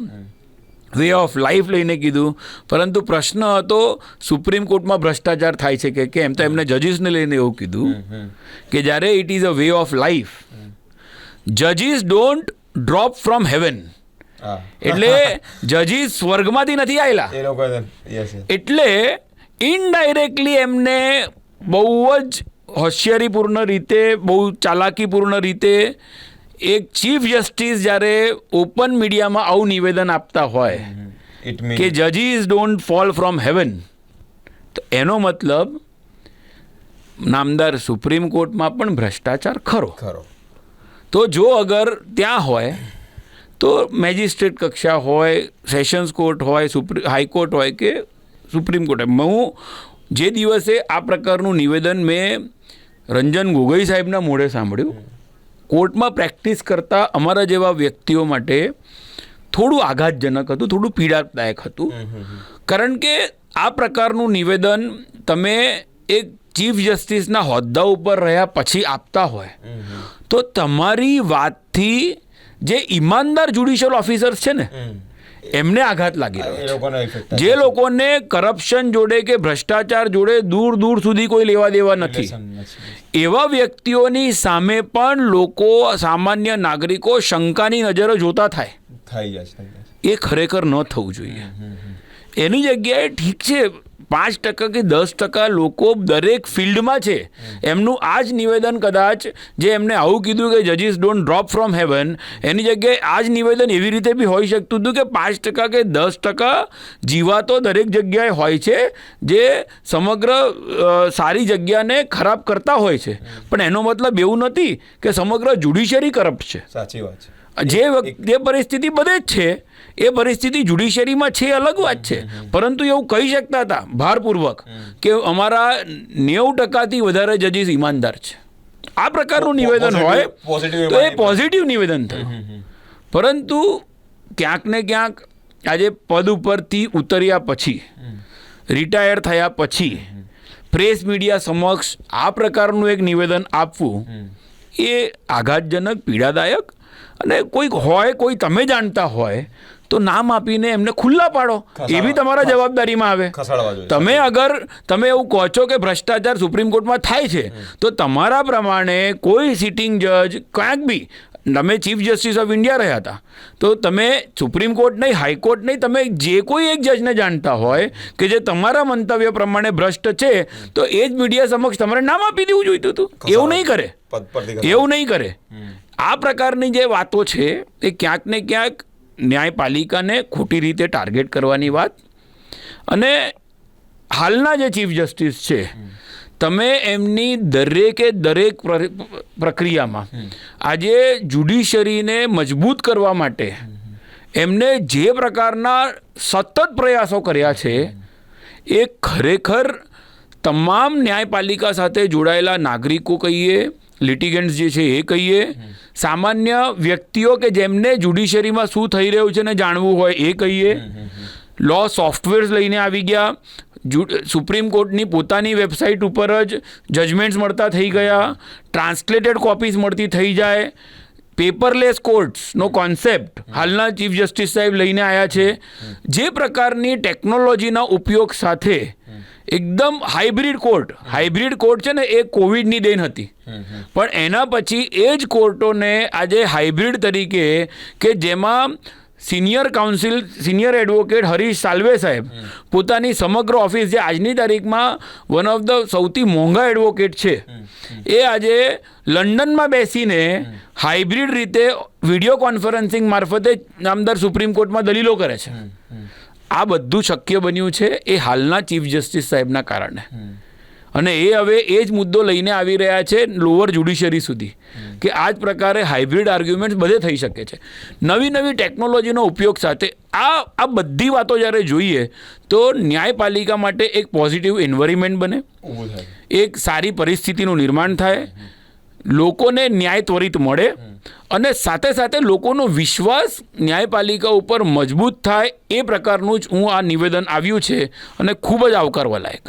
વે ઓફ લાઈફ લઈને કીધું, પરંતુ પ્રશ્ન હતો સુપ્રીમ કોર્ટમાં ભ્રષ્ટાચાર થાય છે કે કેમ, તો એમને જજીસને લઈને એવું કીધું કે જ્યારે it is a way of life, જજીસ ડોન્ટ ડ્રોપ ફ્રોમ હેવન. એટલે જજીસ સ્વર્ગમાંથી નથી આવેલા, એટલે ઇનડાયરેક્ટલી એમને બહુ જ હોશિયારીપૂર્ણ રીતે, બહુ ચાલાકીપૂર્ણ રીતે એક ચીફ જસ્ટિસ જ્યારે ઓપન મીડિયામાં આવું નિવેદન આપતા હોય કે જજીસ ડોન્ટ ફોલ ફ્રોમ હેવન, તો એનો મતલબ નામદાર સુપ્રીમ કોર્ટમાં પણ ભ્રષ્ટાચાર ખરો. તો જો અગર ત્યાં હોય તો મેજિસ્ટ્રેટ કક્ષા હોય, સેશન્સ કોર્ટ હોય, હાઈકોર્ટ હોય કે સુપ્રીમ કોર્ટ હોય. હું જે દિવસે આ પ્રકારનું નિવેદન મેં રંજન ગોગોઈ સાહેબના મોઢે સાંભળ્યું, કોર્ટમાં પ્રેક્ટિસ કરતા અમારા જેવા વ્યક્તિઓ માટે થોડું આઘાતજનક હતું, થોડું પીડાદાયક હતું. કારણ કે આ પ્રકારનું નિવેદન તમે એક ચીફ જસ્ટિસના હોદ્દા ઉપર રહ્યા પછી આપતા હોય તો તમારી વાતથી જે ઈમાનદાર જ્યુડિશિયલ ઓફિસર્સ છે ને એમને આઘાત લાગી રહ્યો છે. જે લોકોને કરપ્શન જોડે કે ભ્રષ્ટાચાર જોડે દૂર દૂર સુધી કોઈ લેવા દેવા નથી, એવા વ્યક્તિઓની સામે પણ લોકો, સામાન્ય નાગરિકો શંકાની નજરે જોતા થાય, એ ખરેખર ન થવું જોઈએ. એની જગ્યાએ ઠીક છે 5% કે 10% લોકો દરેક ફિલ્ડમાં છે, એમનું આ જ નિવેદન કદાચ જે એમને આવું કીધું કે જજીસ ડોન્ટ ડ્રોપ ફ્રોમ હેવન, એની જગ્યાએ આ જ નિવેદન એવી રીતે બી હોઈ શકતું હતું કે 5% કે 10% જીવાતો દરેક જગ્યાએ હોય છે જે સમગ્ર સારી જગ્યાને ખરાબ કરતા હોય છે, પણ એનો મતલબ એવું નથી કે સમગ્ર જ્યુડિશિયરી કરપ્ટ છે. સાચી વાત છે. જે પરિસ્થિતિ બધે જ છે એ પરિસ્થિતિ જ્યુડિશિયરીમાં છે, અલગ વાત છે, પરંતુ એવું કહી શકતા હતા ભારપૂર્વક કે અમારા 90%થી વધારે જજીસ ઈમાનદાર છે. આ પ્રકારનું નિવેદન હોય તો એ પોઝિટિવ નિવેદન થયું. પરંતુ ક્યાંક ને ક્યાંક આજે પદ ઉપરથી ઉતર્યા પછી, રિટાયર થયા પછી પ્રેસ મીડિયા સમક્ષ આ પ્રકારનું એક નિવેદન આપવું એ આઘાતજનક, પીડાદાયક. અને કોઈક હોય, કોઈ તમે જાણતા હોય તો નામ આપીને એમને ખુલ્લા પાડો, એ બી તમારા જવાબદારીમાં આવે. તમે અગર તમે એવું કહો છો કે ભ્રષ્ટાચાર સુપ્રીમ કોર્ટમાં થાય છે તો તમારા પ્રમાણે કોઈ સિટિંગ જજ ક્યાંક બી, તમે ચીફ જસ્ટિસ ઓફ ઇન્ડિયા રહ્યા હતા તો તમે સુપ્રીમ કોર્ટ નહીં, હાઈકોર્ટ નહીં, તમે જે કોઈ એક જજને જાણતા હોય કે જે તમારા મંતવ્ય પ્રમાણે ભ્રષ્ટ છે તો એ જ મીડિયા સમક્ષ તમારે નામ આપી દેવું જોઈતું હતું. એવું નહીં કરે, એવું નહીં કરે. આ પ્રકારની જે વાતો છે એ ક્યાંક ને ક્યાંક ન્યાયપાલિકાને ખોટી રીતે ટાર્ગેટ કરવાની વાત. અને હાલના જે ચીફ જસ્ટિસ છે, તમે એમની દરેકે દરેક પ્રક્રિયામાં આજે જ્યુડિશિયરીને મજબૂત કરવા માટે એમને જે પ્રકારના સતત પ્રયાસો કર્યા છે એ ખરેખર તમામ ન્યાયપાલિકા સાથે જોડાયેલા નાગરિકો કહીએ, લિટિગન્ટ્સ જે છે એ કહીએ, સામાન્ય વ્યક્તિઓ કે જેમને જ્યુડિશિયરીમાં શું થઈ રહ્યું છે ને જાણવું હોય એ કહીએ, લો સોફ્ટવેર્સ લઈને આવી ગયા, સુપ્રીમ કોર્ટની પોતાની વેબસાઇટ ઉપર જ જજમેન્ટ્સ મળતા થઈ ગયા, ટ્રાન્સલેટેડ કોપીઝ મળતી થઈ જાય, પેપરલેસ કોર્ટ્સનો કોન્સેપ્ટ હાલના ચીફ જસ્ટિસ સાહેબ લઈને આવ્યા છે. જે પ્રકારની ટેકનોલોજીના ઉપયોગ સાથે એકદમ હાઇબ્રિડ કોર્ટ છે ને એ કોવિડની દેન હતી, પણ એના પછી એ જ કોર્ટોને આજે હાઇબ્રિડ તરીકે કે જેમાં સિનિયર એડવોકેટ હરીશ સાલ્વે સાહેબ પોતાની સમગ્ર ઓફિસ, જે આજની તારીખમાં વન ઓફ ધ સૌથી મોંઘા એડવોકેટ છે, એ આજે લંડનમાં બેસીને હાઇબ્રિડ રીતે વિડીયો કોન્ફરન્સિંગ મારફતે નામદાર સુપ્રીમ કોર્ટમાં દલીલો કરે છે. આ બધું શક્ય બન્યું છે એ હાલના ચીફ જસ્ટિસ સાહેબના કારણે, અને એ હવે એ જ મુદ્દો લઈને આવી રહ્યા છે લોઅર જ્યુડિશરી સુધી કે આ જ પ્રકારે હાઇબ્રિડ આર્ગ્યુમેન્ટ્સ બધે થઈ શકે છે. નવી ટેકનોલોજીનો ઉપયોગ સાથે આ બધી વાતો જ્યારે જોઈએ તો ન્યાયપાલિકા માટે એક પોઝિટિવ એન્વાયરમેન્ટ બને, એક સારી પરિસ્થિતિનું નિર્માણ થાય, લોકોને ન્યાય ત્વરિત મળે, અને સાથે સાથે લોકોનો વિશ્વાસ ન્યાયપાલિકા ઉપર મજબૂત થાય, એ પ્રકારનું જ આ નિવેદન આવ્યું છે અને ખૂબ જ આવકારવા લાયક.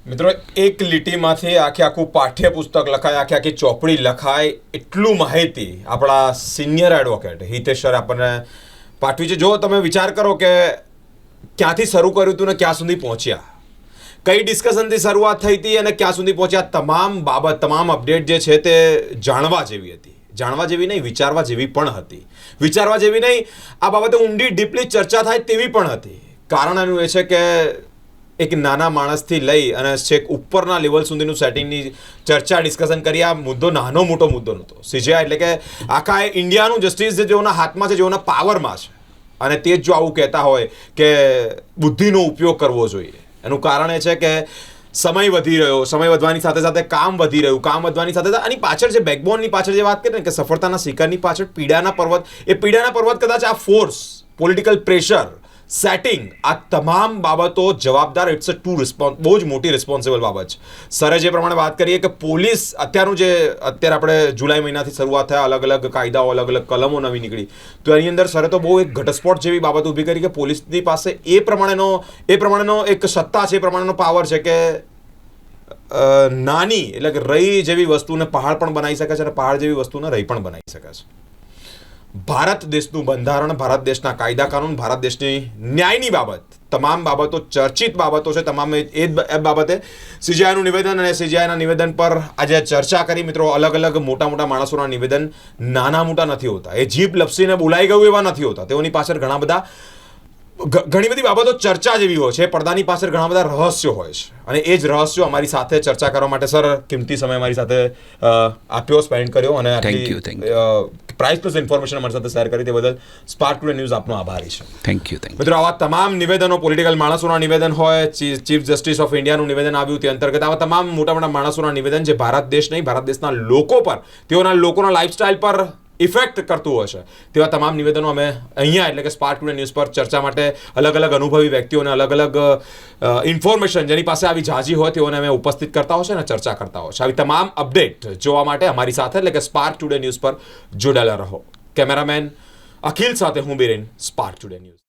મિત્રો, એક લીટીમાંથી આખું પાઠ્યપુસ્તક લખાય, આખી ચોપડી લખાય, એટલું માહિતી આપણા સિનિયર એડવોકેટ હિતેશ સર આપણને પાઠવી છે. જો તમે વિચાર કરો કે ક્યાંથી શરૂ કર્યું હતું ને ક્યાં સુધી પહોંચ્યા, કઈ ડિસ્કશનથી શરૂઆત થઈ હતી અને ક્યાં સુધી પહોંચ્યા, તમામ અપડેટ જે છે તે જાણવા જેવી હતી. જાણવા જેવી નહીં, વિચારવા જેવી પણ હતી. વિચારવા જેવી નહીં, આ બાબતે ઊંડી ડીપલી ચર્ચા થાય તેવી પણ હતી. કારણ એનું એ છે કે એક નાના માણસથી લઈ અને છેક ઉપરના લેવલ સુધીનું સેટિંગની ચર્ચા ડિસ્કશન કરી. આ મુદ્દો મોટો મુદ્દો નહોતો. સીજીઆઈ એટલે કે આખા ઇન્ડિયાનું જસ્ટિસ જે જેઓના હાથમાં છે, જેઓના પાવરમાં છે, અને તે જ જો આવું કહેતા હોય કે બુદ્ધિનો ઉપયોગ કરવો જોઈએ, એનું કારણ એ છે કે સમય વધી રહ્યો, સમય વધવાની સાથે સાથે કામ વધી રહ્યું, કામ વધવાની સાથે સાથે આની પાછળ જે બેકબોનની પાછળ જે વાત કરી ને કે સફળતાના શિખરની પાછળ પીડાના પર્વત કદાચ આ ફોર્સ, પોલિટિકલ પ્રેશર, સેટિંગ, આ તમામ બાબતો જવાબદાર. ઇટ્સ અ બહુ જ મોટી રિસ્પોન્સિબલ બાબત છે. સરે જે પ્રમાણે વાત કરીએ કે પોલીસ અત્યારે આપણે જુલાઈ મહિનાથી શરૂઆત થયા, અલગ કાયદાઓ, અલગ કલમો નવી નીકળી, તો એની અંદર સરે તો બહુ એક ઘટસ્ફોટ જેવી બાબત ઊભી કરી કે પોલીસની પાસે એ પ્રમાણેનો એક સત્તા છે, એ પ્રમાણેનો પાવર છે કે નાની એટલે કે રહી જેવી વસ્તુને પહાડ પણ બનાવી શકે છે અને પહાડ જેવી વસ્તુને રહી પણ બનાવી શકે છે. ભારત દેશનું બંધારણ, ભારત દેશના કાયદા કાનૂન, ભારત દેશની ન્યાયની બાબત, તમામ બાબતો ચર્ચિત બાબતો છે. તમામ એ બાબતે સીજીઆઈનું નિવેદન અને સીજીઆઈના નિવેદન પર આજે ચર્ચા કરી. મિત્રો, અલગ મોટા માણસોના નિવેદન નાના મોટા નથી હોતા. એ જીભ લપસીને બોલાઈ ગયું એવા નથી હોતા. તેઓની પાછળ ઘણી બધી બાબતો ચર્ચા જેવી હોય છે. પડદાની પાછળ ઘણા બધા રહસ્યો હોય છે, અને એ જ રહસ્યો અમારી સાથે ચર્ચા કરવા માટે સર કિંમતી સમય અમારી સાથે આપ્યો, સ્પેન્ડ કર્યો, અને પ્રાઇસ પ્લસ ઇન્ફોર્મેશન અમારી સાથે શેર કરી તે બદલ સ્પાર્ક ટુડે ન્યૂઝ આપનો આભારી છે. Thank you. મિત્રો, આવા તમામ નિવેદનો, પોલિટિકલ માણસોના નિવેદન હોય, ચીફ જસ્ટિસ ઓફ ઇન્ડિયાનું નિવેદન આવ્યું, તે અંતર્ગત આવા તમામ મોટા માણસોના નિવેદન જે ભારત દેશ નહીં, ભારત દેશના લોકો પર, તેઓના લોકોના લાઈફસ્ટાઈલ પર ઇફેક્ટ કરતું હોય છે, તેવા તમામ નિવેદનો અમે અહીંયા એટલે કે સ્પાર્ક ટુડે ન્યૂઝ પર ચર્ચા માટે અલગ અનુભવી વ્યક્તિઓને અલગ ઇન્ફોર્મેશન જેની પાસે આવી ઝાઝી હોય તેઓને અમે ઉપસ્થિત કરતા હોય છે અને ચર્ચા કરતા હોય છે. આવી તમામ અપડેટ જોવા માટે અમારી સાથે એટલે કે સ્પાર્ક ટુડે ન્યૂઝ પર જોડાયેલા રહો. કેમેરામેન અખિલ સાથે હું બિરેન, સ્પાર્ક ટુડે ન્યૂઝ.